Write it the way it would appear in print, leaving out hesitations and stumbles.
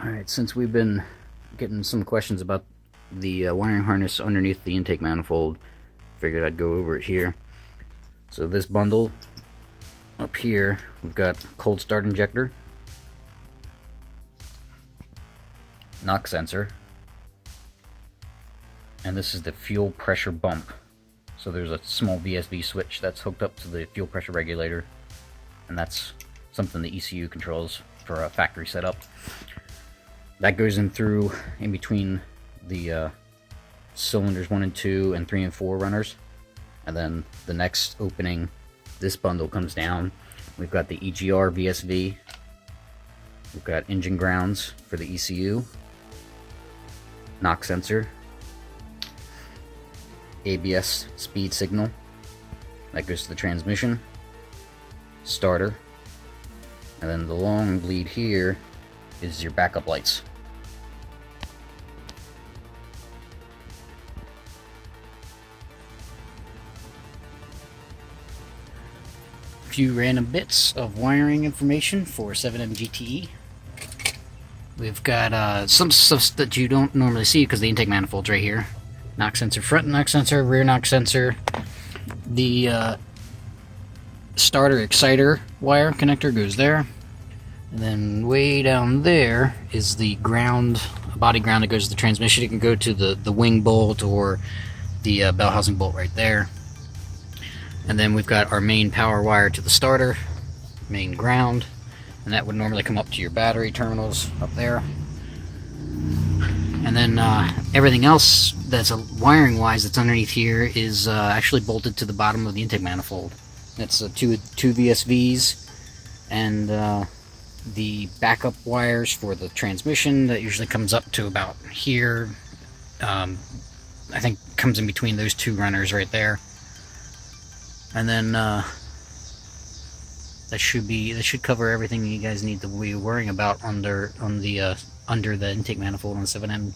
Alright, since we've been getting some questions about the wiring harness underneath the intake manifold, figured I'd go over it here. So this bundle up here, we've got cold start injector, knock sensor, and this is the fuel pressure bump. So there's a small VSV switch that's hooked up to the fuel pressure regulator, and that's something the ECU controls for a factory setup. That goes in through in between the cylinders 1 and 2 and 3 and 4 runners, and then the next opening, this bundle comes down. We've got the EGR VSV, we've got engine grounds for the ECU, knock sensor, ABS speed signal, that goes to the transmission, starter, and then the long lead here is your backup lights. A few random bits of wiring information for 7M GTE. We've got some stuff that you don't normally see because the intake manifold's right here. Knock sensor, front knock sensor, rear knock sensor. The starter exciter wire connector goes there. And then way down there is the ground, a body ground that goes to the transmission. It can go to the wing bolt or the bell housing bolt right there. And then we've got our main power wire to the starter, main ground, and that would normally come up to your battery terminals up there. And then everything else that's wiring wise that's underneath here is actually bolted to the bottom of the intake manifold. That's two VSVs and the backup wires for the transmission that usually comes up to about here. I think comes in between those two runners right there. And then that should cover everything you guys need to be worrying about under the intake manifold on 7M